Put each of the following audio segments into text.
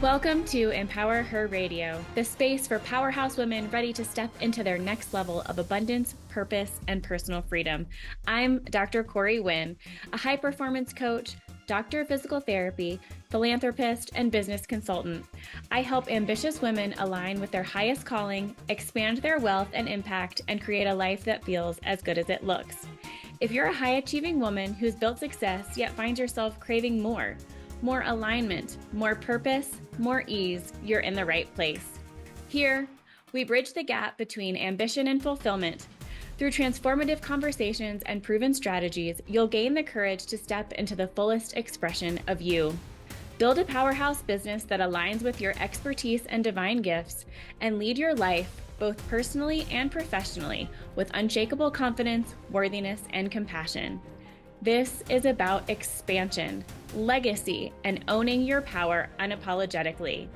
Welcome to Empower Her Radio, the space for powerhouse women ready to step into their next level of abundance, purpose, and personal freedom. I'm Dr. Corey Winn, a high performance coach, doctor of physical therapy, philanthropist, and business consultant. I help ambitious women align with their highest calling, expand their wealth and impact, and create a life that feels as good as it looks. If you're a high achieving woman who's built success yet finds yourself craving more alignment, more purpose, more ease, you're in the right place. Here, we bridge the gap between ambition and fulfillment. Through transformative conversations and proven strategies, you'll gain the courage to step into the fullest expression of you. Build a powerhouse business that aligns with your expertise and divine gifts, and lead your life, both personally and professionally, with unshakable confidence, worthiness, and compassion. This is about expansion, legacy, and owning your power unapologetically.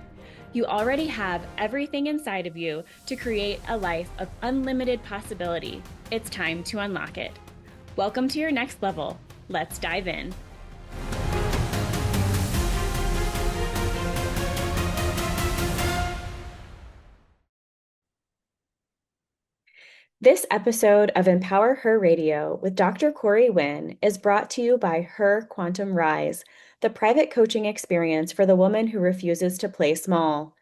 You already have everything inside of you to create a life of unlimited possibility. It's time to unlock it. Welcome to your next level. Let's dive in. This episode of Empower Her Radio with Dr. Corey Winn is brought to you by Her Quantum Rise, the private coaching experience for the woman who refuses to play small.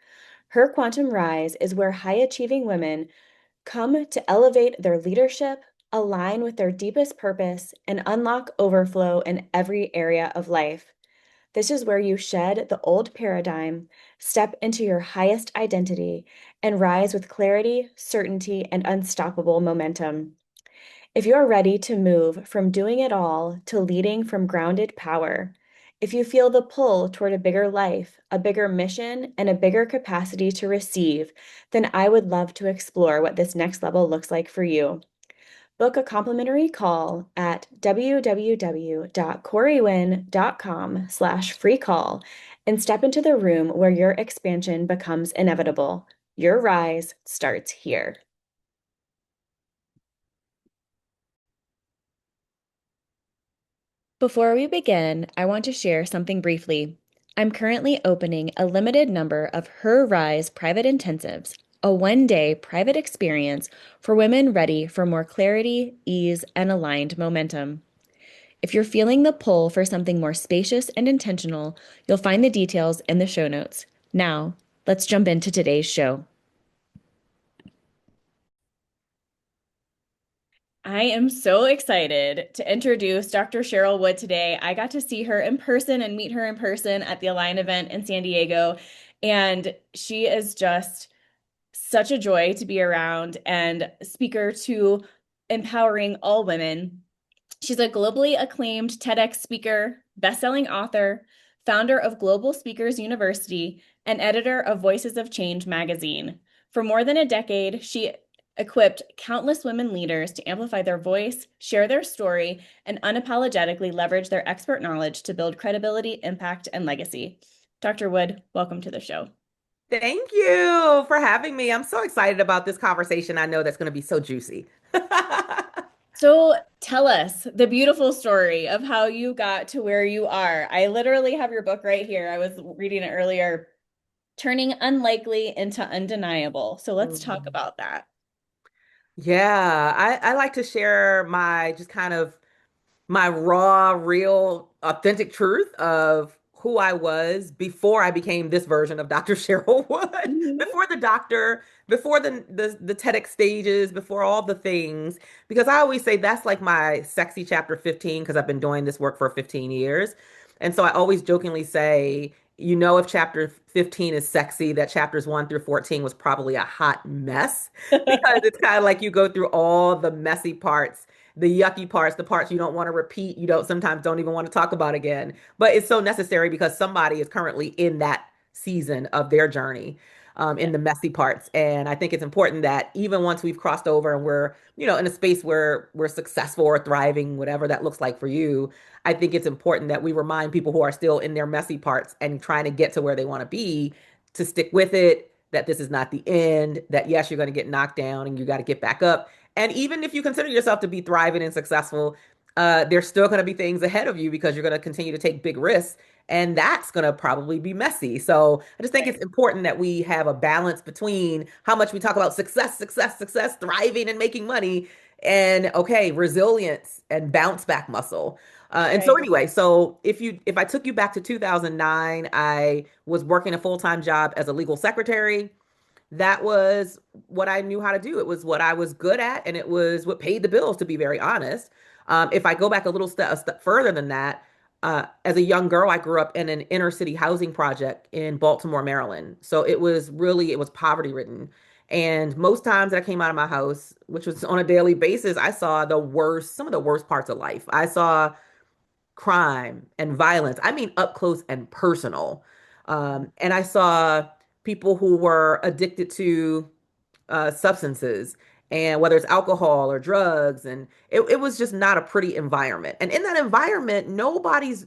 Her Quantum Rise is where high-achieving women come to elevate their leadership, align with their deepest purpose, and unlock overflow in every area of life. This is where you shed the old paradigm, step into your highest identity, and rise with clarity, certainty, and unstoppable momentum. If you're ready to move from doing it all to leading from grounded power, if you feel the pull toward a bigger life, a bigger mission, and a bigger capacity to receive, then I would love to explore what this next level looks like for you. Book a complimentary call at www.corywin.com/free call and step into the room where your expansion becomes inevitable. Your rise starts here. Before we begin, I want to share something briefly. I'm currently opening a limited number of Her Rise private intensives, a one-day private experience for women ready for more clarity, ease, and aligned momentum. If you're feeling the pull for something more spacious and intentional, you'll find the details in the show notes. Now, let's jump into today's show. I am so excited to introduce Dr. Cheryl Wood today. I got to see her in person and meet her in person at the Align event in San Diego, and she is just such a joy to be around and speaker to empowering all women. She's a globally acclaimed TEDx speaker, bestselling author, founder of Global Speakers University, and editor of Voices of Change magazine. For more than a decade, she equipped countless women leaders to amplify their voice, share their story, and unapologetically leverage their expert knowledge to build credibility, impact, and legacy. Dr. Wood, welcome to the show. Thank you for having me. I'm so excited about this conversation. I know that's going to be so juicy. So tell us the beautiful story of how you got to where you are. I literally have your book right here. I was reading it earlier, Turning Unlikely into Undeniable. So let's talk Mhm. about that. Yeah, I like to share my just kind of my raw, real, authentic truth of who I was before I became this version of Dr. Cheryl Wood, Mhm. before the doctor, before the TEDx stages, before all the things. Because I always say that's like my sexy chapter 15, because I've been doing this work for 15 years. And so I always jokingly say, if chapter 15 is sexy, that chapters 1 through 14 was probably a hot mess because it's kind of like you go through all the messy parts, the yucky parts, the parts you don't want to repeat, you don't sometimes don't even want to talk about again. But it's so necessary because somebody is currently in that season of their journey, Yeah. in the messy parts. And I think it's important that even once we've crossed over and we're, in a space where we're successful or thriving, whatever that looks like for you, I think it's important that we remind people who are still in their messy parts and trying to get to where they want to be to stick with it, that this is not the end, that yes, you're going to get knocked down and you got to get back up. And even if you consider yourself to be thriving and successful, there's still going to be things ahead of you because you're going to continue to take big risks, and that's going to probably be messy. So I just think Right. it's important that we have a balance between how much we talk about success, success, success, thriving and making money, and okay, resilience and bounce back muscle. And so Right. anyway, so if I took you back to 2009, I was working a full-time job as a legal secretary. That was what I knew how to do. It was what I was good at, and it was what paid the bills, to be very honest. If I go back a step further than that, as a young girl, I grew up in an inner city housing project in Baltimore, Maryland. So it was poverty ridden. And most times that I came out of my house, which was on a daily basis, I saw some of the worst parts of life. I saw crime and violence. I mean, up close and personal. And I saw people who were addicted to substances, and whether it's alcohol or drugs, and it was just not a pretty environment. And in that environment, nobody's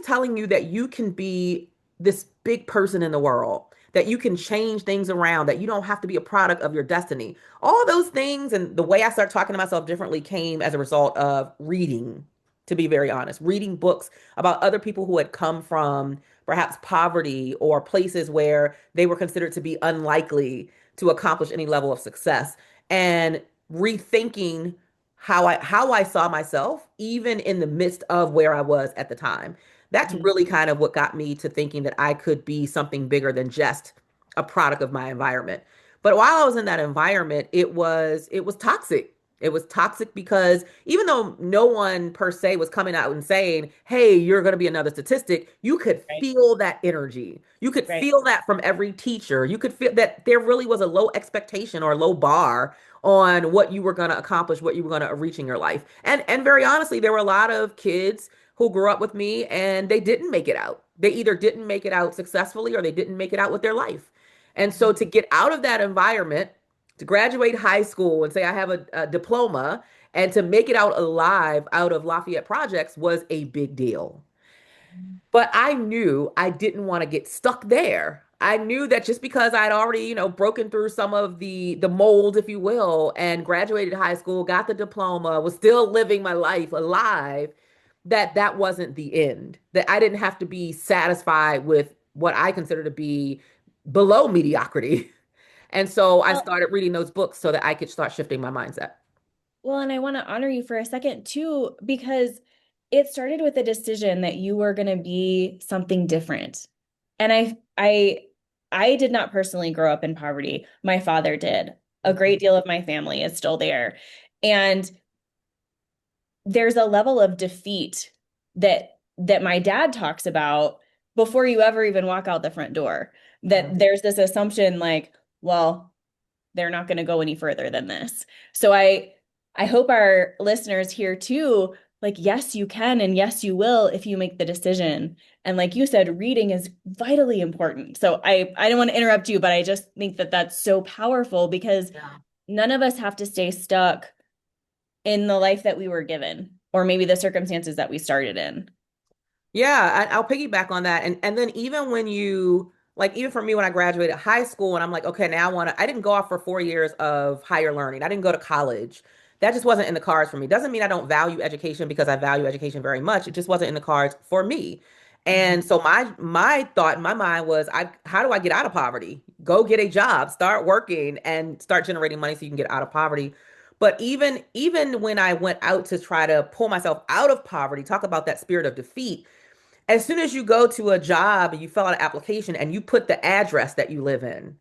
telling you that you can be this big person in the world, that you can change things around, that you don't have to be a product of your destiny. All those things and the way I started talking to myself differently came as a result of reading, to be very honest, reading books about other people who had come from perhaps poverty or places where they were considered to be unlikely to accomplish any level of success, and rethinking how I saw myself even in the midst of where I was at the time. That's Mhm. really kind of what got me to thinking that I could be something bigger than just a product of my environment. But while I was in that environment, it was toxic. It was toxic because even though no one per se was coming out and saying, "Hey, you're going to be another statistic," you could Right. feel that energy. You could Right. feel that from every teacher. You could feel that there really was a low expectation or a low bar on what you were going to accomplish, what you were going to reach in your life. And very honestly, there were a lot of kids who grew up with me and they didn't make it out. They either didn't make it out successfully or they didn't make it out with their life. And so to get out of that environment, to graduate high school and say I have a diploma, and to make it out alive out of Lafayette projects was a big deal. But I knew I didn't want to get stuck there. I knew that just because I'd already, broken through some of the mold, if you will, and graduated high school, got the diploma, was still living my life alive, that wasn't the end. That I didn't have to be satisfied with what I consider to be below mediocrity. And so I Well, started reading those books so that I could start shifting my mindset. well, and I want to honor you for a second too, because it started with a decision that you were going to be something different. And I did not personally grow up in poverty. My father did. A great deal of my family is still there. And there's a level of defeat that my dad talks about before you ever even walk out the front door. That there's this assumption like, well, they're not going to go any further than this. So I hope our listeners here too, like, yes, you can, and yes, you will if you make the decision. And like you said, reading is vitally important. So I don't want to interrupt you, but I just think that that's so powerful because Yeah. none of us have to stay stuck in the life that we were given, or maybe the circumstances that we started in. Yeah, I'll piggyback on that. And then even when you like even for me when I graduated high school and I'm like, okay, now I didn't go off for 4 years of higher learning. I didn't go to college. That just wasn't in the cards for me. Doesn't mean I don't value education because I value education very much. It just wasn't in the cards for me. Mhm. And so my thought in my mind was I how do I get out of poverty? Go get a job, start working and start generating money so you can get out of poverty. But even when I went out to try to pull myself out of poverty, talk about that spirit of defeat, as soon as you go to a job and you fill out an application and you put the address that you live in,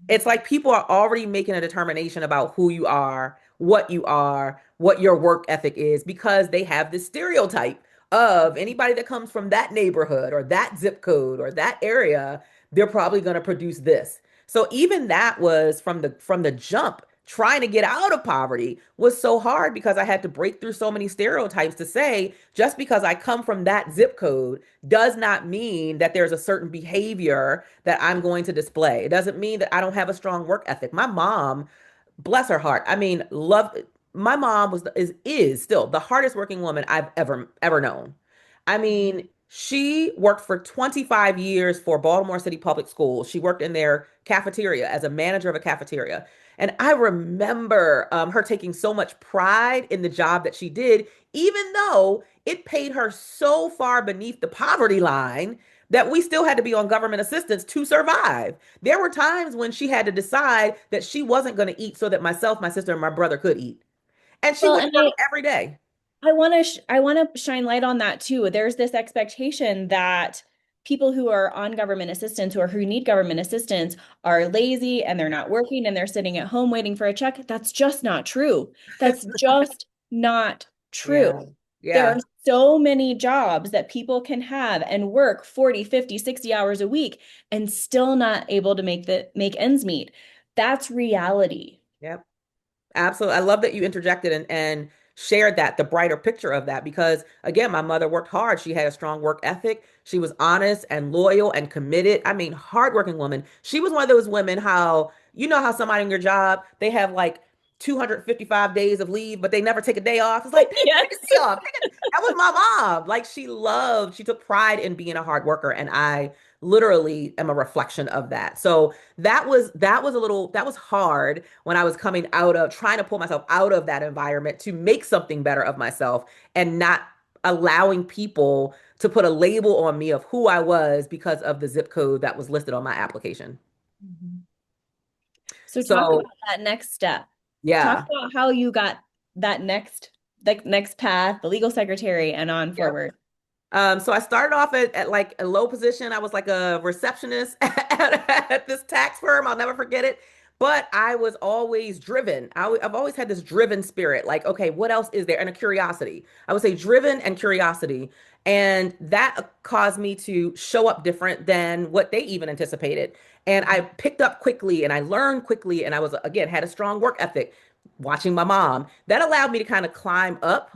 it's like people are already making a determination about who you are, what your work ethic is, because they have this stereotype of anybody that comes from that neighborhood or that zip code or that area, they're probably going to produce this. So even that was from the jump, trying to get out of poverty was so hard because I had to break through so many stereotypes to say just because I come from that zip code does not mean that there's a certain behavior that I'm going to display. It doesn't mean that I don't have a strong work ethic. My mom, bless her heart, I mean, love my mom is still the hardest working woman I've ever known. I mean, she worked for 25 years for Baltimore City Public Schools. She worked in their cafeteria as a manager of a cafeteria. And I remember her taking so much pride in the job that she did, even though it paid her so far beneath the poverty line that we still had to be on government assistance to survive. There were times when she had to decide that she wasn't going to eat so that myself, my sister, and my brother could eat. And she Well, went to and work every day. I want to shine light on that too. There's this expectation that people who are on government assistance or who need government assistance are lazy and they're not working and they're sitting at home waiting for a check. That's just not true. That's just not true. Yeah. There are Yeah. so many jobs that people can have and work 40, 50, 60 hours a week and still not able to make ends meet. That's reality. Yep. Absolutely. I love that you interjected and shared that, the brighter picture of that, because again, my mother worked hard. She had a strong work ethic. She was honest and loyal and committed. I mean, hardworking woman. She was one of those women, how, you know, how somebody in your job, they have like 255 days of leave, but they never take a day off. It's like, take a Yes. day off. That was my mom. Like she took pride in being a hard worker. And I literally am a reflection of that. So that was hard when I was coming out of trying to pull myself out of that environment to make something better of myself and not allowing people to put a label on me of who I was because of the zip code that was listed on my application. Mhm. So talk So, about that next step. Talk yeah. about how you got that next path, the legal secretary, and on forward. So I started off at like a low position. I was like a receptionist at this tax firm. I'll never forget it. But I was always driven. I've always had this driven spirit. Like, okay, what else is there? And a curiosity. I would say driven and curiosity. And that caused me to show up different than what they even anticipated. And I picked up quickly and I learned quickly. And I was, again, had a strong work ethic watching my mom. That allowed me to kind of climb up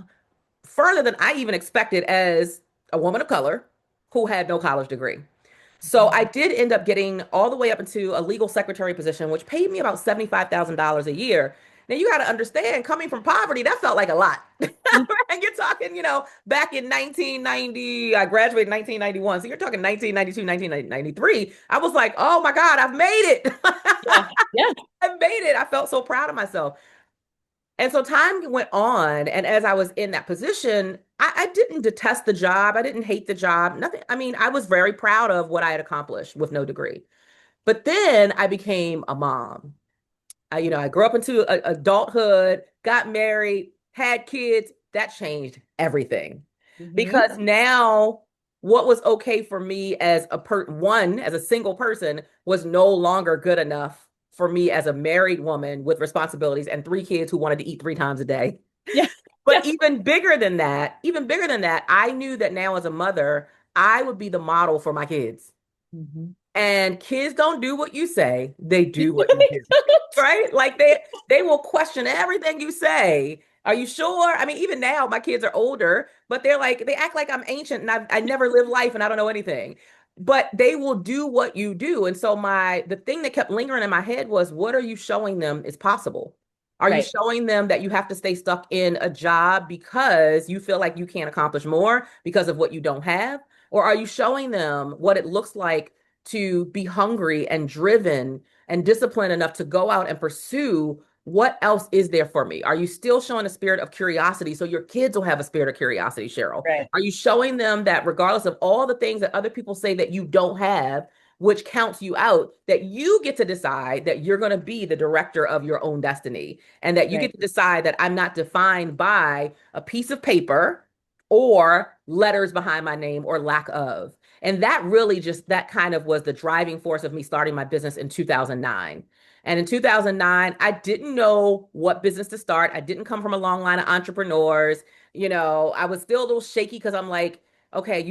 further than I even expected as a woman of color who had no college degree. So I did end up getting all the way up into a legal secretary position, which paid me about $75,000 a year. Now you got to understand, coming from poverty, that felt like a lot. And you're talking, back in 1990, I graduated in 1991. So you're talking 1992, 1993. I was like, oh my God, I've made it. Yeah. Yeah. I made it. I felt so proud of myself. And so time went on, and as I was in that position, I didn't detest the job. I didn't hate the job. Nothing. I mean, I was very proud of what I had accomplished with no degree. But then I became a mom. I grew up into adulthood, got married, had kids. That changed everything Hmm. because now what was okay for me as as a single person was no longer good enough for me as a married woman with responsibilities and three kids who wanted to eat three times a day. Yeah. But Yeah. even bigger than that, I knew that now as a mother, I would be the model for my kids. Mhm. And kids don't do what you say, they do what you do. Right? Like they will question everything you say. Are you sure? I mean, even now my kids are older, but they act like I'm ancient and I never lived life and I don't know anything. But they will do what you do. And so the thing that kept lingering in my head was, what are you showing them is possible? Are you Right. showing them that you have to stay stuck in a job because you feel like you can't accomplish more because of what you don't have? Or are you showing them what it looks like to be hungry and driven and disciplined enough to go out and pursue what else is there for me? Are you still showing a spirit of curiosity so your kids will have a spirit of curiosity, Cheryl? Right. Are you showing them that regardless of all the things that other people say that you don't have, which counts you out, that you get to decide that you're going to be the director of your own destiny and that you get Right. to decide that I'm not defined by a piece of paper or letters behind my name or lack of. And that really that kind of was the driving force of me starting my business in 2009. And in 2009, I didn't know what business to start. I didn't come from a long line of entrepreneurs. I was still a little shaky because I'm like, okay,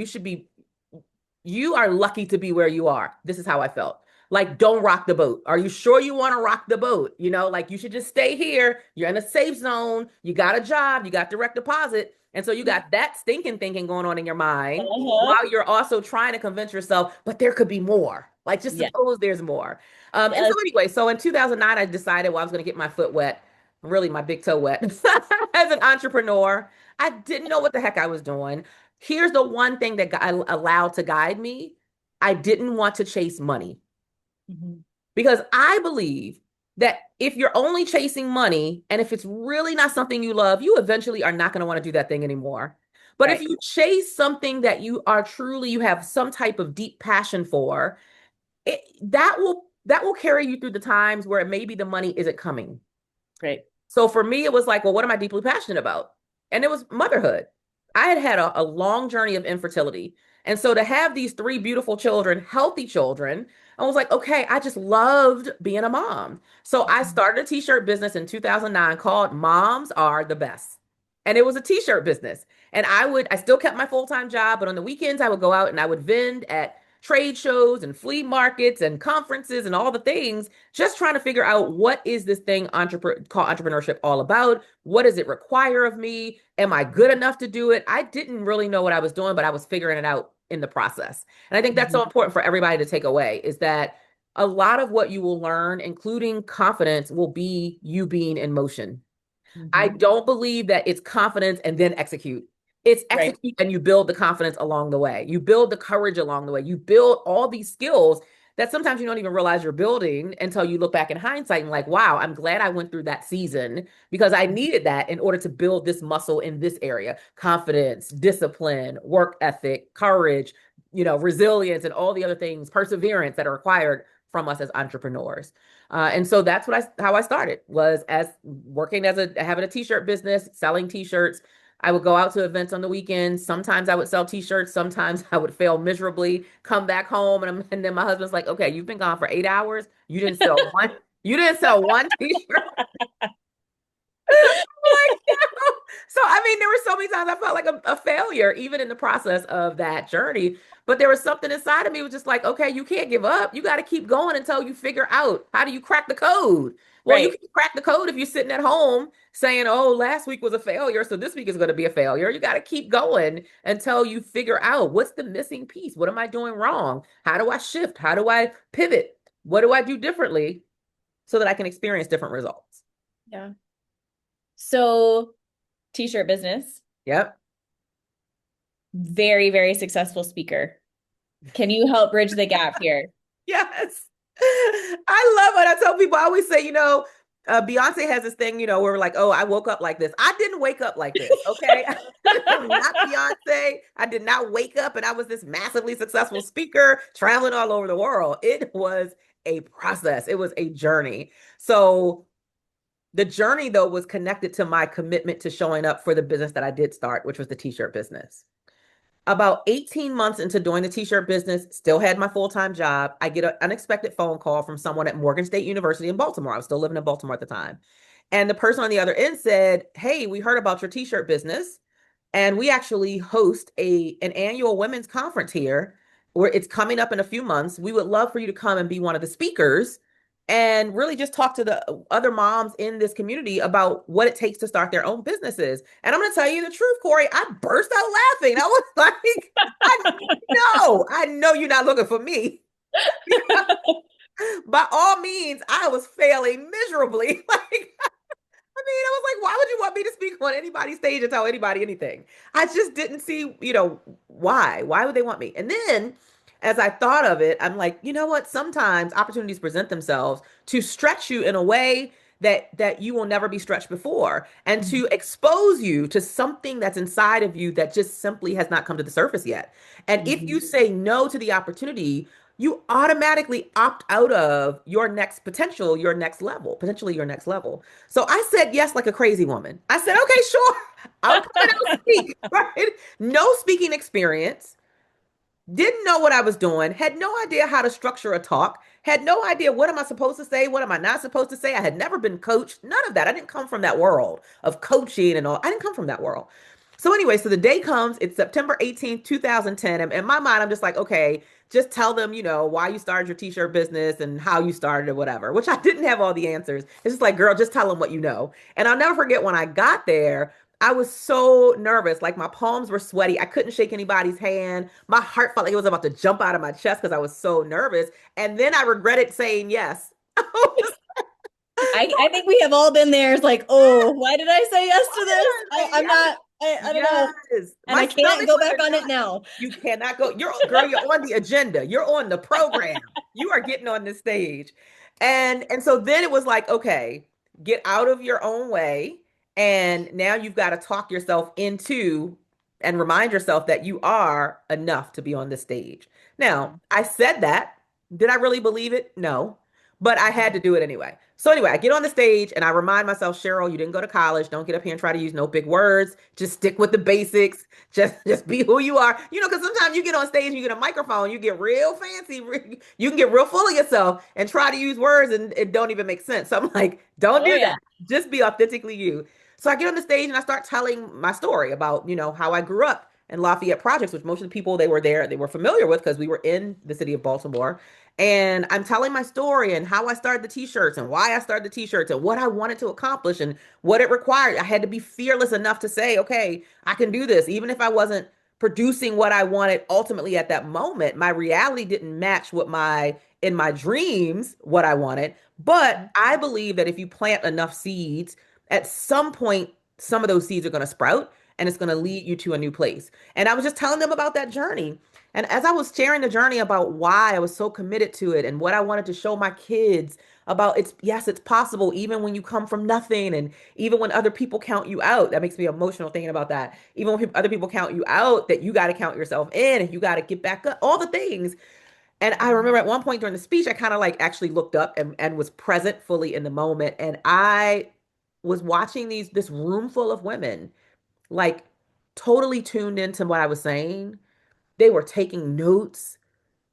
you are lucky to be where you are. This is how I felt. Like, don't rock the boat. Are you sure you want to rock the boat? Like you should just stay here. You're in a safe zone. You got a job. You got direct deposit. And so you got that stinking thinking going on in your mind Uh-huh. while you're also trying to convince yourself, but there could be more. Like, just Yeah. suppose there's more. And so Yes. anyway, so in 2009, I decided, well, I was going to get my foot wet, really my big toe wet as an entrepreneur. I didn't know what the heck I was doing. Here's the one thing that I allowed to guide me. I didn't want to chase money Mhm. because I believe that if you're only chasing money and if it's really not something you love, you eventually are not going to want to do that thing anymore. But if Right. you chase something that you have some type of deep passion for, that will carry you through the times where maybe the money isn't coming. Right. So for me, it was like, well, what am I deeply passionate about? And it was motherhood. I had had a long journey of infertility. And so to have these three beautiful children, healthy children, I was like, okay, I just loved being a mom. So I started a t-shirt business in 2009 called Moms Are the Best. And it was a t-shirt business. And I still kept my full-time job, but on the weekends I would go out and I would vend at trade shows and flea markets and conferences and all the things, just trying to figure out what is this thing called entrepreneurship all about? What does it require of me? Am I good enough to do it? I didn't really know what I was doing, but I was figuring it out in the process. And I think that's so Mhm. important for everybody to take away is that a lot of what you will learn, including confidence, will be you being in motion. I Mhm. don't believe that it's confidence and then execute. It's Right. execute and you build the confidence along the way. You build the courage along the way. You build all these skills that sometimes you don't even realize you're building until you look back in hindsight and like, wow, I'm glad I went through that season because I needed that in order to build this muscle in this area. Confidence, discipline, work ethic, courage, resilience and all the other things, perseverance that are required from us as entrepreneurs. And so that's how I started was as working having a t-shirt business, selling t-shirts. I would go out to events on the weekends. Sometimes I would sell t-shirts. Sometimes I would fail miserably, come back home, and then my husband's like, okay, you've been gone for 8 hours. You didn't sell one t-shirt. Like, no. So, I mean, there were so many times I felt like a failure, even in the process of that journey. But there was something inside of me was just like, okay, you can't give up. You got to keep going until you figure out how do you crack the code. Well, you Right. can crack the code if you're sitting at home saying, oh, last week was a failure, so this week is going to be a failure. You got to keep going until you figure out what's the missing piece. What am I doing wrong? How do I shift? How do I pivot? What do I do differently so that I can experience different results? Yeah. So, t-shirt business, Yep. very, very successful speaker. Can you help bridge the gap here? Yes. I love what I tell people. I always say, Beyonce has this thing, where we're like, oh, I woke up like this. I didn't wake up like this. Okay. I'm not Beyonce. I did not wake up and I was this massively successful speaker traveling all over the world. It was a process, it was a journey. So the journey, though, was connected to my commitment to showing up for the business that I did start, which was the t shirt business. About 18 months into doing the t-shirt business, still had my full-time job. I get an unexpected phone call from someone at Morgan State University in Baltimore. I was still living in Baltimore at the time. And the person on the other end said, hey, we heard about your t-shirt business. And we actually host an annual women's conference here where it's coming up in a few months. We would love for you to come and be one of the speakers and really just talk to the other moms in this community about what it takes to start their own businesses. And I'm going to tell you the truth, Corey, I burst out laughing. I was like, I know you're not looking for me. By all means, I was failing miserably. Like, I mean, I was like, why would you want me to speak on anybody's stage and tell anybody anything? I just didn't see, why? Why would they want me? And then as I thought of it, I'm like, you know what? Sometimes opportunities present themselves to stretch you in a way that you will never be stretched before and to expose you to something that's inside of you that just simply has not come to the surface yet. And if Mhm. you say no to the opportunity, you automatically opt out of your next potential, your next level, potentially your next level. So I said yes like a crazy woman. I said, okay, sure. I'll come and I'll speak, right? No speaking experience, didn't know what I was doing, had no idea how to structure a talk, had no idea what am I supposed to say, what am I not supposed to say. I had never been coached, none of that. I didn't come from that world of coaching and all. I didn't come from that world. So anyway, so the day comes, it's September 18th, 2010. And in my mind, I'm just like, okay, just tell them, why you started your t-shirt business and how you started or whatever, which I didn't have all the answers. It's just like, girl, just tell them what you know. And I'll never forget when I got there, I was so nervous. Like my palms were sweaty. I couldn't shake anybody's hand. My heart felt like it was about to jump out of my chest because I was so nervous. And then I regretted saying yes. I think we have all been there. It's like, oh, why did I say yes to this? I'm Yes, not, I don't know. yes. And My I can't stomach go was back in on it knots. now. You cannot go. You're on the agenda. You're on the program. You are getting on the stage. And so then it was like, okay, get out of your own way. And now you've got to talk yourself into and remind yourself that you are enough to be on this stage. Now, Mhm. I said that. Did I really believe it? No. But I had to do it anyway. So anyway, I get on the stage and I remind myself, Cheryl, you didn't go to college. Don't get up here and try to use no big words. Just stick with the basics. Just be who you are. You know, because sometimes you get on stage and you get a microphone, you get real fancy, you can get real full of yourself and try to use words and it don't even make sense. So I'm like, don't Oh do yeah. that. Just be authentically you. So I get on the stage and I start telling my story about, how I grew up in Lafayette projects, which most of the people they were there, they were familiar with because we were in the city of Baltimore. And I'm telling my story and how I started the t-shirts and why I started the t-shirts and what I wanted to accomplish and what it required. I had to be fearless enough to say, okay, I can do this. Even if I wasn't producing what I wanted ultimately at that moment, my reality didn't match in my dreams, what I wanted. But Mhm. I believe that if you plant enough seeds, at some point, some of those seeds are going to sprout and it's going to lead you to a new place. And I was just telling them about that journey. And as I was sharing the journey about why I was so committed to it and what I wanted to show my kids about yes, it's possible even when you come from nothing and even when other people count you out. That makes me emotional thinking about that. Even when other people count you out, that you got to count yourself in and you got to get back up, all the things. And I Mhm. remember at one point during the speech, I kind of like actually looked up and was present fully in the moment. And I was watching this room full of women, like totally tuned into what I was saying. They were taking notes.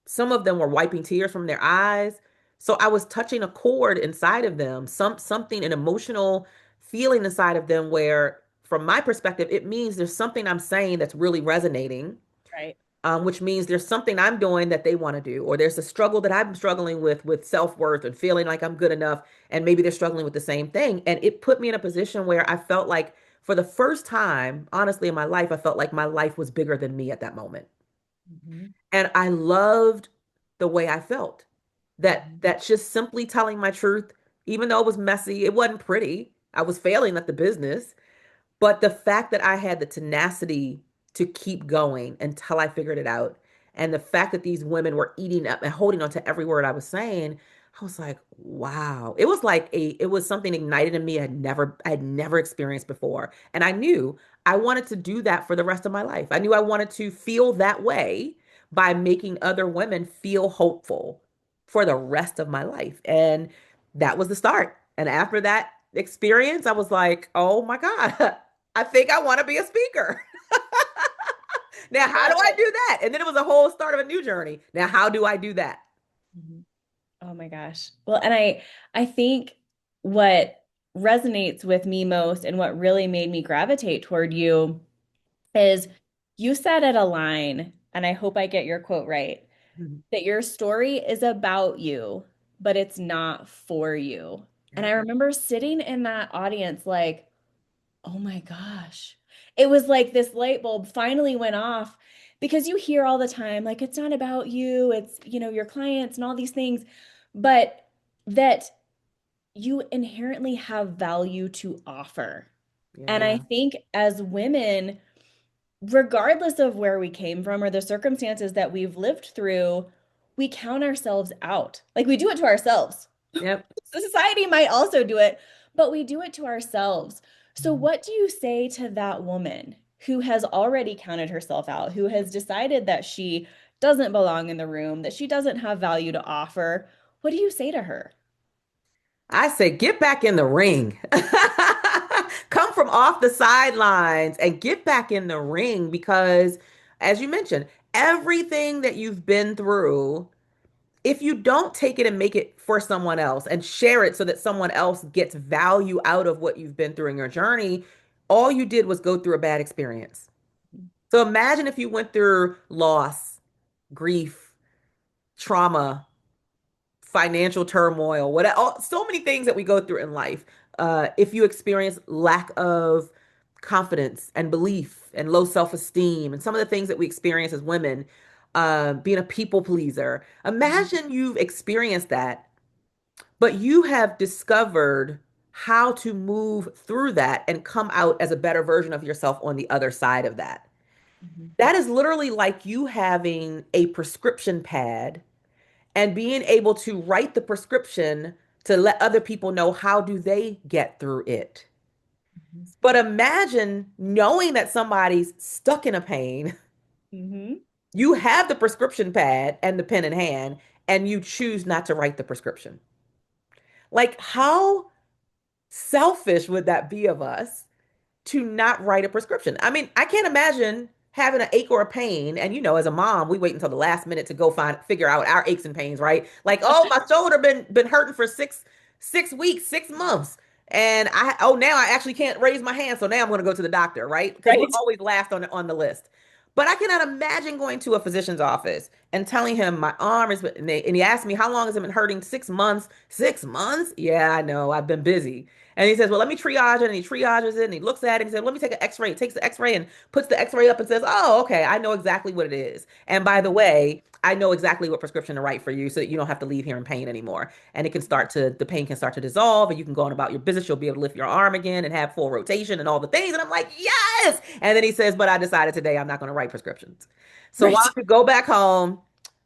Some of them were wiping tears from their eyes. So I was touching a chord inside of them, something, an emotional feeling inside of them where, from my perspective, it means there's something I'm saying that's really resonating, Right. which means there's something I'm doing that they want to do, or there's a struggle that I'm struggling with self-worth and feeling like I'm good enough, and maybe they're struggling with the same thing. And it put me in a position where I felt like, for the first time, honestly, in my life, I felt like my life was bigger than me at that moment. Mhm. And I loved the way I felt. Mhm. That's just simply telling my truth, even though it was messy, it wasn't pretty. I was failing at the business. But the fact that I had the tenacity to keep going until I figured it out, and the fact that these women were eating up and holding on to every word I was saying, I was like, wow. It was something ignited in me I had never experienced before. And I knew I wanted to do that for the rest of my life. I knew I wanted to feel that way by making other women feel hopeful for the rest of my life. And that was the start. And after that experience, I was like, oh my God, I think I want to be a speaker. Now, how do I Well, do that? And then it was a whole start of a new journey. Now, how do I do that? mhm. Oh my gosh. Well, and I think what resonates with me most and what really made me gravitate toward you is you said at a line, and I hope I get your quote right, Mhm. that your story is about you, but it's not for you. And Yep. I remember sitting in that audience like, oh my gosh. It was like this light bulb finally went off because you hear all the time, like, it's not about you, it's, your clients and all these things, but that you inherently have value to offer. And I Yeah. think as women, regardless of where we came from or the circumstances that we've lived through, we count ourselves out. Like we do it to ourselves. Yep. Society might also do it, but we do it to ourselves. So, Mhm. what do you say to that woman who has already counted herself out, who has decided that she doesn't belong in the room, that she doesn't have value to offer? What do you say to her? I say, get back in the ring. Come from off the sidelines and get back in the ring because, as you mentioned, everything that you've been through, if you don't take it and make it for someone else and share it so that someone else gets value out of what you've been through in your journey, all you did was go through a bad experience. So imagine if you went through loss, grief, trauma, financial turmoil, so many things that we go through in life. If you experience lack of confidence and belief and low self-esteem and some of the things that we experience as women, being a people pleaser, Mhm. imagine you've experienced that, but you have discovered how to move through that and come out as a better version of yourself on the other side of that. Mhm. That is literally like you having a prescription pad and being able to write the prescription to let other people know how do they get through it. But imagine knowing that somebody's stuck in a pain. Mm-hmm. You have the prescription pad and the pen in hand, and you choose not to write the prescription. Like, how selfish would that be of us to not write a prescription? I mean, I can't imagine having an ache or a pain. And as a mom, we wait until the last minute to go figure out our aches and pains, right? Like, oh, my shoulder been hurting for six weeks, 6 months. And now I actually can't raise my hand. So now I'm gonna go to the doctor, right? Because we're Right. always last on the list. But I cannot imagine going to a physician's office and telling him my arm is, and he asked me, how long has it been hurting? 6 months. 6 months? Yeah, I know. I've been busy. And he says, well, let me triage it. And he triages it and he looks at it and he says, let me take an x-ray. He takes the x-ray and puts the x-ray up and says, oh, okay, I know exactly what it is. And by the way, I know exactly what prescription to write for you so that you don't have to leave here in pain anymore. And the pain can start to dissolve and you can go on about your business. You'll be able to lift your arm again and have full rotation and all the things. And I'm like, yes. And then he says, but I decided today I'm not going to write prescriptions. So why Right. don't you go back home?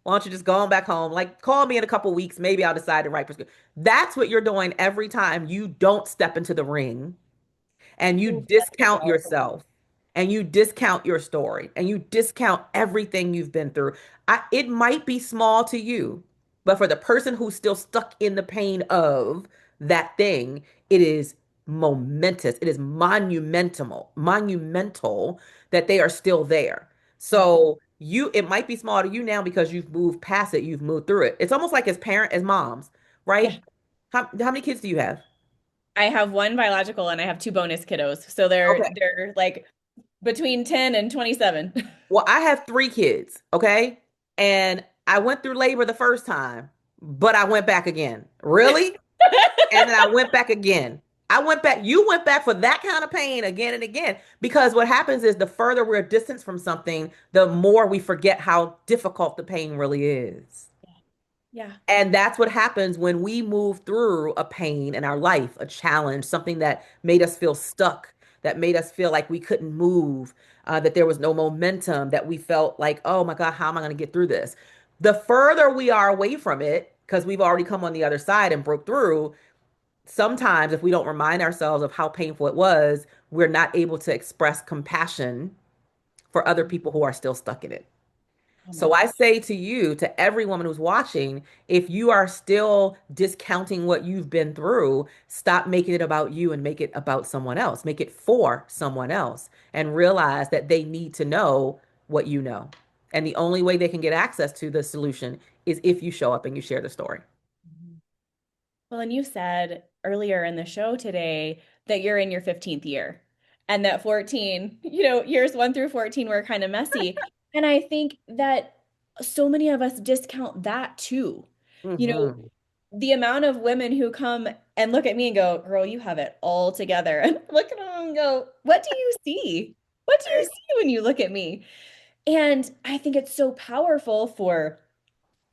Why don't you just go on back home? Like, call me in a couple weeks. Maybe I'll decide to write prescription. That's what you're doing every time you don't step into the ring and you Ooh, that's so discount powerful. yourself and you discount your story and you discount everything you've been through. It might be small to you, but for the person who's still stuck in the pain of that thing, it is momentous. It is monumental that they are still there. So it might be small to you now because you've moved past it, you've moved through it. It's almost like as moms, Yeah. right? How many kids do you have? I have one biological and I have two bonus kiddos. So they're Okay. they're like between 10 and 27. Well, I have 3 kids, okay? And I went through labor the first time, but I went back again. Really? And then I went back again. You went back for that kind of pain again and again. Because what happens is the further we're distanced from something, the more we forget how difficult the pain really is. Yeah. And that's what happens when we move through a pain in our life, a challenge, something that made us feel stuck, that made us feel like we couldn't move, that there was no momentum, that we felt like, oh my God, how am I going to get through this? The further we are away from it, because we've already come on the other side and broke through, sometimes if we don't remind ourselves of how painful it was, we're not able to express compassion for other people who are still stuck in it. Oh my So I God. say to you, to every woman who's watching, if you are still discounting what you've been through, stop making it about you and make it about someone else. Make it for someone else and realize that they need to know what you know. And the only way they can get access to the solution is if you show up and you share the story. Well, and you said earlier in the show today that you're in your 15th year and that 14, years 1 through 14 were kind of messy. And I think that so many of us discount that too. You know, Hmm. the amount of women who come and look at me and go, girl, you have it all together. And I look at them and go, what do you see? What do you see when you look at me? And I think it's so powerful for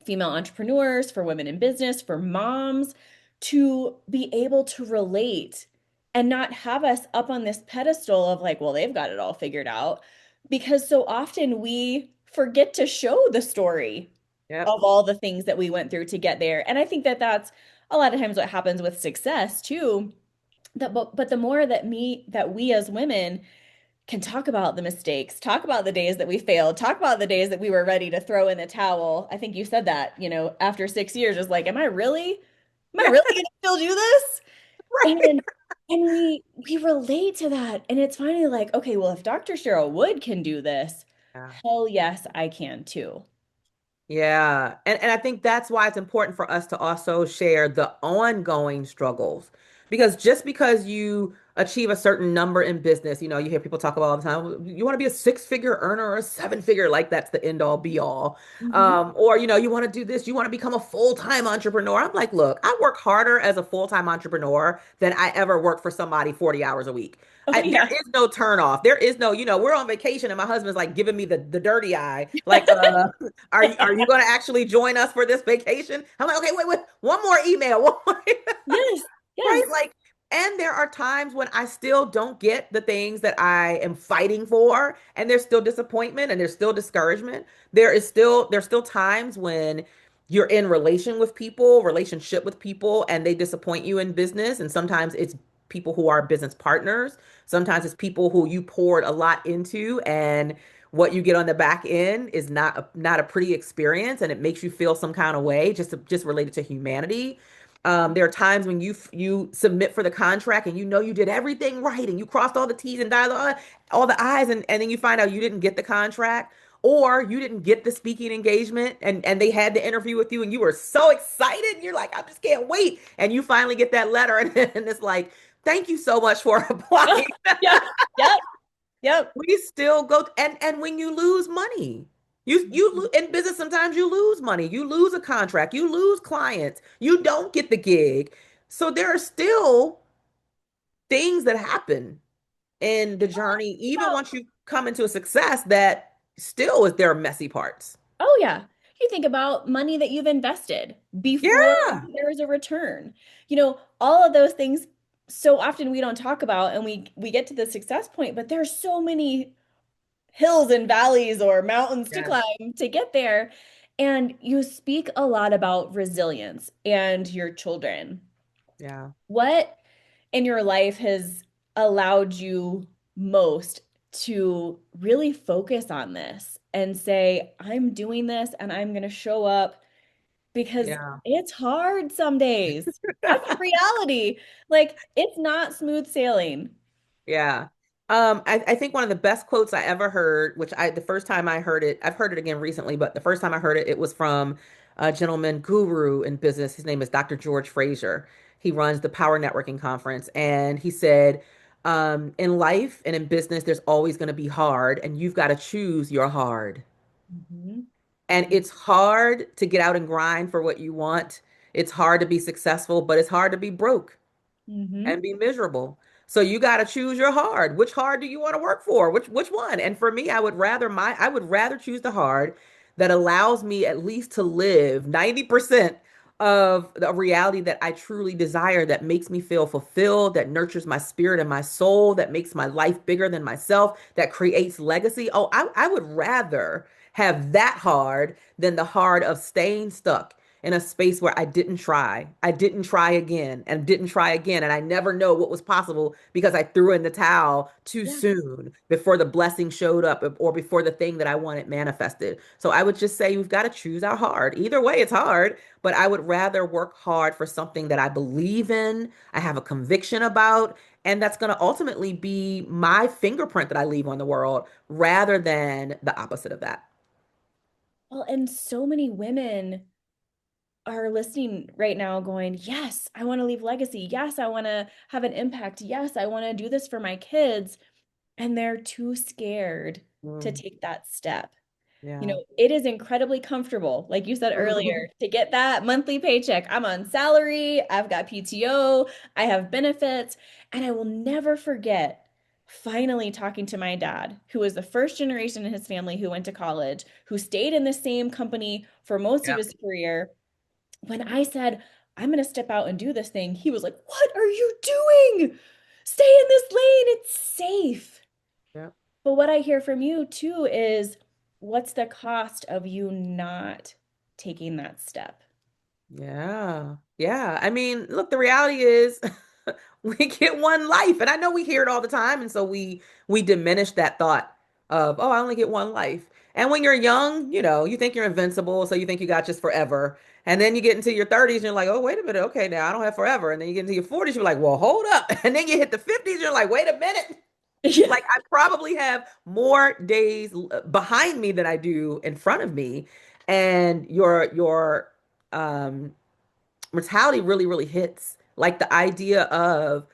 female entrepreneurs, for women in business, for moms to be able to relate and not have us up on this pedestal of like, well, they've got it all figured out. Because so often we forget to show the story Yep. of all the things that we went through to get there. And I think that that's a lot of times what happens with success too. But the more that we as women can talk about the mistakes, talk about the days that we failed, talk about the days that we were ready to throw in the towel. I think you said that, after 6 years, is like, am I Yeah. really gonna still do this? Right. And we relate to that. And it's finally like, okay, well, if Dr. Cheryl Wood can do this, Yeah. hell yes, I can too. Yeah. And I think that's why it's important for us to also share the ongoing struggles. Because just because you achieve a certain number in business, you hear people talk about all the time, you want to be a six-figure earner or a seven-figure, like that's the end all be all. Hmm. Or, you want to do this, you want to become a full-time entrepreneur. I'm like, look, I work harder as a full-time entrepreneur than I ever work for somebody 40 hours a week. Oh There yeah. is no turn off. There is no, we're on vacation and my husband's like giving me the dirty eye. Like, are you going to actually join us for this vacation? I'm like, okay, wait, one more email, one more, Yes. right? Yes. Like, and there are times when I still don't get the things that I am fighting for, and there's still disappointment and there's still discouragement. There's still times when you're in relationship with people, and they disappoint you in business. And sometimes it's people who are business partners. Sometimes it's people who you poured a lot into, and what you get on the back end is not a pretty experience, and it makes you feel some kind of way just related to humanity. There are times when you submit for the contract and you know you did everything right and you crossed all the T's and dotted all the I's, and then you find out you didn't get the contract, or you didn't get the speaking engagement, and they had the interview with you and you were so excited and you're like, I just can't wait. And you finally get that letter and it's like, thank you so much for applying. Yep, yep, yep. We still go, and when you lose money, in business, sometimes you lose money, you lose a contract, you lose clients, you don't get the gig. So there are still things that happen in the journey, even About once you come into a success, that still is there are messy parts. Oh, yeah. You think about money that you've invested before Yeah. there is a return. All of those things so often we don't talk about, and we get to the success point, but there's so many hills and valleys or mountains to Yes. climb to get there. And you speak a lot about resilience and your children. Yeah. What in your life has allowed you most to really focus on this and say, I'm doing this and I'm going to show up because Yeah. it's hard some days. That's the reality. Like, it's not smooth sailing. Yeah. I think one of the best quotes I ever heard, the first time I heard it, I've heard it again recently, but the first time I heard it, it was from a gentleman guru in business. His name is Dr. George Fraser. He runs the Power Networking Conference. And he said, in life and in business, there's always going to be hard, and you've got to choose your hard. Mhm. And it's hard to get out and grind for what you want. It's hard to be successful, but it's hard to be broke Mhm. and be miserable. So you got to choose your hard. Which hard do you want to work for? Which one? And for me, I would rather choose the hard that allows me at least to live 90% of the reality that I truly desire, that makes me feel fulfilled, that nurtures my spirit and my soul, that makes my life bigger than myself, that creates legacy. Oh, I would rather have that hard than the hard of staying stuck in a space where I didn't try. I didn't try again and didn't try again. And I never know what was possible because I threw in the towel too Yeah. soon before the blessing showed up or before the thing that I wanted manifested. So I would just say we've got to choose our hard. Either way, it's hard, but I would rather work hard for something that I believe in, I have a conviction about, and that's going to ultimately be my fingerprint that I leave on the world rather than the opposite of that. Well, and so many women are listening right now going, yes, I want to leave legacy. Yes, I want to have an impact. Yes, I want to do this for my kids. And they're too scared to Mm, take that step. yeah. It is incredibly comfortable, like you said earlier, to get that monthly paycheck. I'm on salary, I've got PTO, I have benefits, and I will never forget finally talking to my dad, who was the first generation in his family who went to college, who stayed in the same company for most of Yep. his career. When I said, I'm going to step out and do this thing, he was like, what are you doing? Stay in this lane, it's safe. Yep. But what I hear from you too is what's the cost of you not taking that step? Yeah. Yeah. I mean, look, the reality is we get one life. And I know we hear it all the time. And so we diminish that thought of, oh, I only get one life. And when you're young, you think you're invincible, so you think you got just forever. And then you get into your 30s and you're like, oh, wait a minute, okay, now I don't have forever. And then you get into your 40s, you're like, well, hold up. And then you hit the 50s, you're like, wait a minute. Yeah. Like I probably have more days behind me than I do in front of me. And your um mortality really, really hits. Like the idea of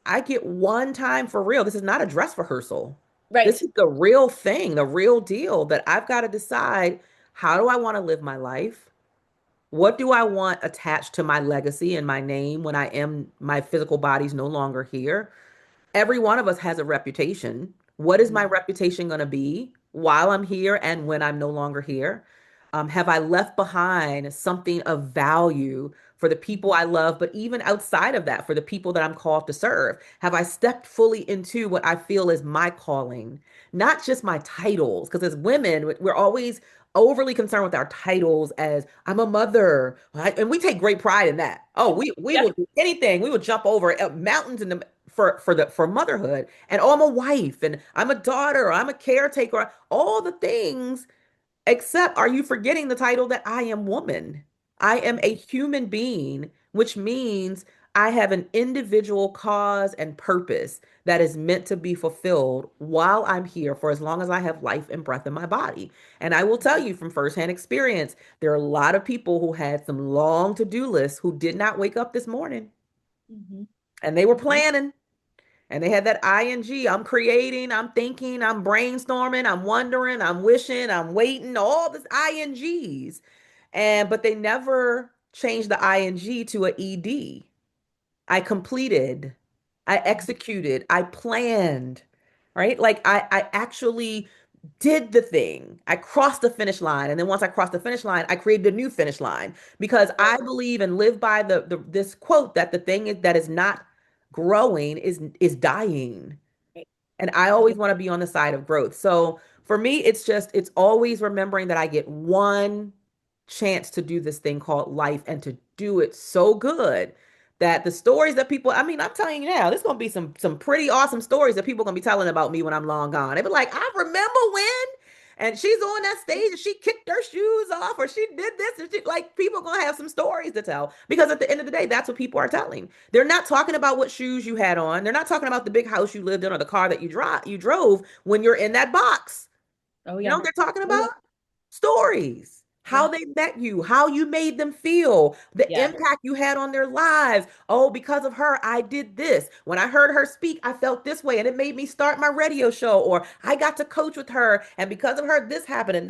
I get one time for real. This is not a dress rehearsal. This Right. is the real thing, the real deal that I've got to decide, how do I want to live my life? What do I want attached to my legacy and my name when my physical body's no longer here? Every one of us has a reputation. What is my reputation going to be while I'm here and when I'm no longer here? Have I left behind something of value for the people I love, but even outside of that, for the people that I'm called to serve? Have I stepped fully into what I feel is my calling, not just my titles? Because as women, we're always overly concerned with our titles as I'm a mother, right? And we take great pride in that. Oh, we Yeah. will do anything. We will jump over mountains in the for motherhood. And oh, I'm a wife and I'm a daughter, or I'm a caretaker, all the things. Except, are you forgetting the title that I am woman? I am a human being, which means I have an individual cause and purpose that is meant to be fulfilled while I'm here for as long as I have life and breath in my body. And I will tell you from firsthand experience, there are a lot of people who had some long to-do lists who did not wake up this morning Mhm. and they were Mhm. planning. And they had that ing. I'm creating, I'm thinking, I'm brainstorming, I'm wondering, I'm wishing, I'm waiting, all this ings. And but they never changed the ing to a ed. I completed, I executed, I planned, right? Like I actually did the thing. I crossed the finish line. And then once I crossed the finish line, I created a new finish line because Right. I believe and live by the this quote that the thing is that is not growing is dying. Right. And I always want to be on the side of growth. So for me, it's always remembering that I get one chance to do this thing called life and to do it so good that the stories that people, I mean, I'm telling you now, there's gonna be some pretty awesome stories that people are gonna be telling about me when I'm long gone. They be like, I remember when, and she's on that stage and she kicked her shoes off, or she did this, and she, like, people are gonna have some stories to tell because at the end of the day, that's what people are telling. They're not talking about what shoes you had on. They're not talking about the big house you lived in or the car that you drove when you're in that box. Oh You know yeah. what they're talking Oh about? yeah. Stories, how Yeah. they met you, how you made them feel, the Yes. impact you had on their lives. Oh, because of her, I did this. When I heard her speak, I felt this way, and it made me start my radio show, or I got to coach with her, and because of her, this happened, and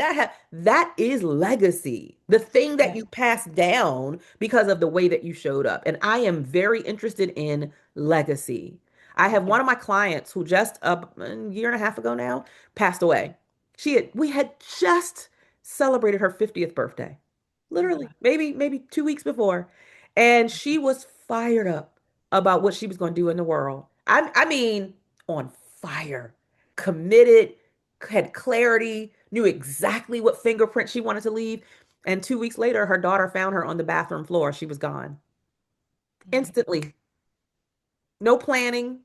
that is legacy. The thing that Yeah. you pass down because of the way that you showed up. And I am very interested in legacy. I have Yeah. one of my clients who just a year and a half ago now passed away. We had just celebrated her 50th birthday. Oh Literally, wow. maybe 2 weeks before. And she was fired up about what she was going to do in the world. I mean, on fire, committed, had clarity, knew exactly what fingerprint she wanted to leave. And 2 weeks later, her daughter found her on the bathroom floor. She was gone Oh my. instantly. No planning,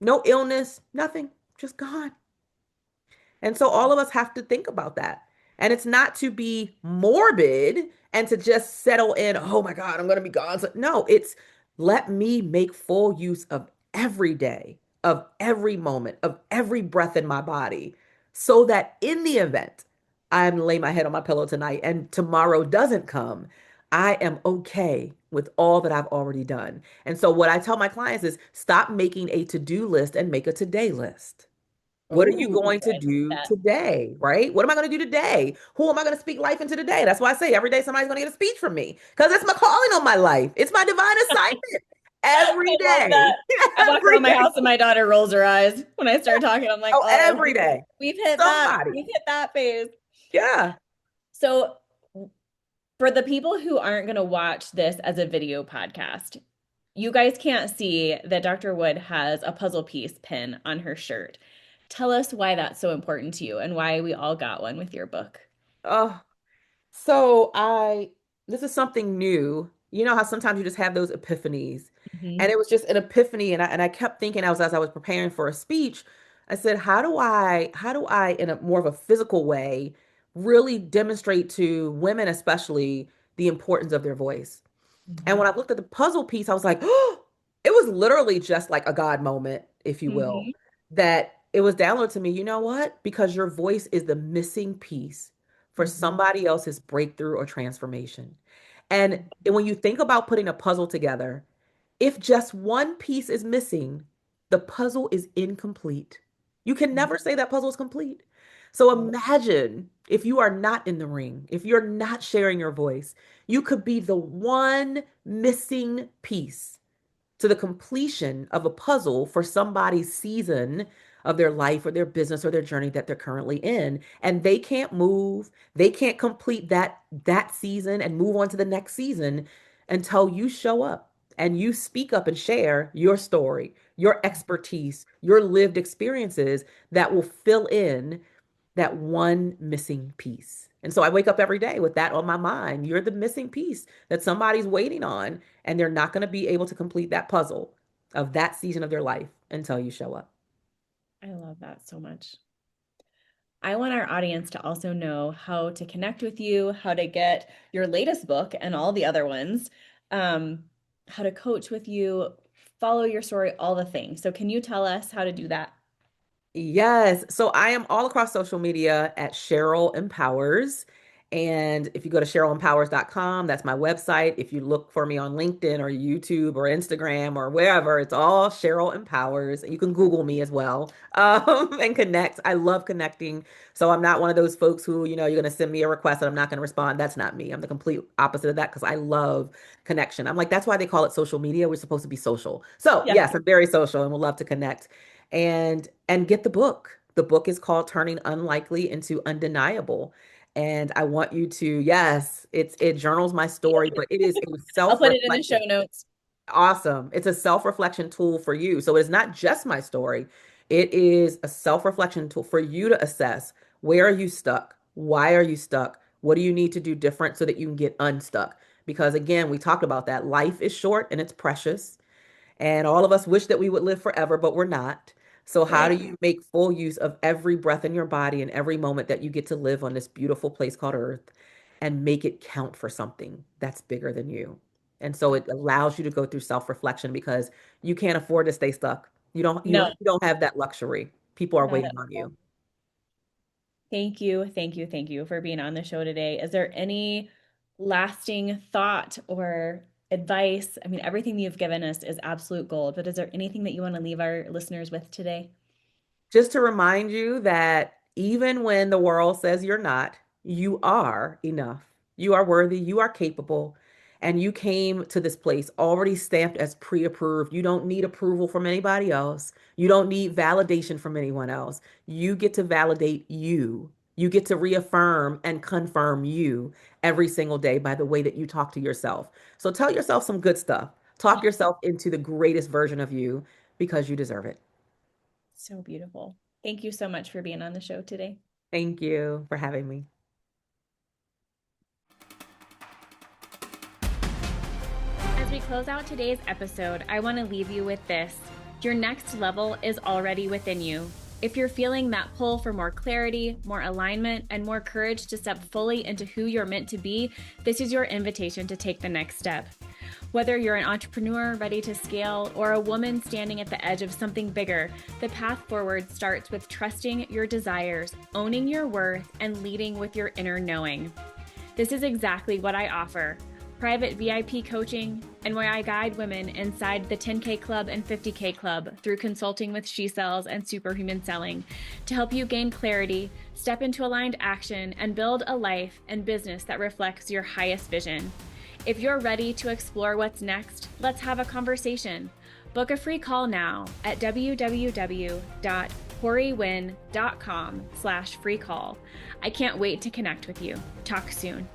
no illness, nothing, just gone. And so all of us have to think about that. And it's not to be morbid and to just settle in, oh my God, I'm going to be gone. So, no, it's let me make full use of every day, of every moment, of every breath in my body, so that in the event I'm lay my head on my pillow tonight and tomorrow doesn't come, I am okay with all that I've already done. And so what I tell my clients is stop making a to-do list and make a today list. What are you Oh, going to I like do that. today, right? What am I going to do today? Who am I going to speak life into today? That's why I say every day somebody's going to get a speech from me because it's my calling on my life. It's my divine assignment every I love day. that. I walk Every around my day. house and my daughter rolls her eyes when I start talking. I'm like, Oh, oh, every day. we've hit that. Somebody. We've hit that phase. Yeah. So for the people who aren't going to watch this as a video podcast, you guys can't see that Dr. Wood has a puzzle piece pin on her shirt. Tell us why that's so important to you and why we all got one with your book. Oh, so this is something new. You know how sometimes you just have those epiphanies. And Mhm. it was just an epiphany. And I kept thinking as I was preparing for a speech, I said, how do I, in a more of a physical way, really demonstrate to women, especially, the importance of their voice? And Mhm. when I looked at the puzzle piece, I was like, oh, it was literally just like a God moment, if you will, Mhm. that it was downloaded to me. You know what? Because your voice is the missing piece for Mhm. somebody else's breakthrough or transformation. And when you think about putting a puzzle together, if just one piece is missing, the puzzle is incomplete. You can Mhm. never say that puzzle is complete. So Right. imagine if you are not in the ring, if you're not sharing your voice, you could be the one missing piece to the completion of a puzzle for somebody's season of their life or their business or their journey that they're currently in, and they can't move, they can't complete that season and move on to the next season until you show up and you speak up and share your story, your expertise, your lived experiences that will fill in that one missing piece. And so I wake up every day with that on my mind. You're the missing piece that somebody's waiting on, and they're not going to be able to complete that puzzle of that season of their life until you show up. I love that so much. I want our audience to also know how to connect with you, how to get your latest book and all the other ones, how to coach with you, follow your story, all the things. So, can you tell us how to do that? Yes. So I am all across social media at Cheryl Empowers. And if you go to CherylEmpowers.com, that's my website. If you look for me on LinkedIn or YouTube or Instagram or wherever, it's all Cheryl Empowers. You can Google me as well, and connect. I love connecting. So I'm not one of those folks who, you're going to send me a request and I'm not going to respond. That's not me. I'm the complete opposite of that because I love connection. I'm like, that's why they call it social media. We're supposed to be social. So Yeah. yes, I'm very social and would love to connect and get the book. The book is called Turning Unlikely into Undeniable. And I want you to, yes, it journals my story, but it is a I'll put it in the show self-reflection. notes. Awesome. It's a self-reflection tool for you. So it's not just my story. It is a self-reflection tool for you to assess, where are you stuck? Why are you stuck? What do you need to do different so that you can get unstuck? Because again, we talked about that. Life is short and it's precious. And all of us wish that we would live forever, but we're not. So, how do Right. you make full use of every breath in your body and every moment that you get to live on this beautiful place called Earth and make it count for something that's bigger than you? And so it allows you to go through self-reflection because you can't afford to stay stuck. No, You don't have that luxury. People are not waiting at on all. you. Thank you, thank you, thank you for being on the show today. Is there any lasting thought or advice? I mean, everything you've given us is absolute gold, but is there anything that you want to leave our listeners with today? Just to remind you that even when the world says you're not, you are enough. You are worthy, you are capable, and you came to this place already stamped as pre-approved. You don't need approval from anybody else. You don't need validation from anyone else. You get to validate you. You get to reaffirm and confirm you every single day by the way that you talk to yourself. So tell yourself some good stuff. Talk yourself into the greatest version of you because you deserve it. So beautiful. Thank you so much for being on the show today. Thank you for having me. As we close out today's episode, I want to leave you with this. Your next level is already within you. If you're feeling that pull for more clarity, more alignment, and more courage to step fully into who you're meant to be, this is your invitation to take the next step. Whether you're an entrepreneur ready to scale or a woman standing at the edge of something bigger, the path forward starts with trusting your desires, owning your worth, and leading with your inner knowing. This is exactly what I offer. Private VIP coaching, and where I guide women inside the 10K Club and 50K Club through consulting with She Sells and Superhuman Selling to help you gain clarity, step into aligned action, and build a life and business that reflects your highest vision. If you're ready to explore what's next, let's have a conversation. Book a free call now at www.corywinn.com/free call. I can't wait to connect with you. Talk soon.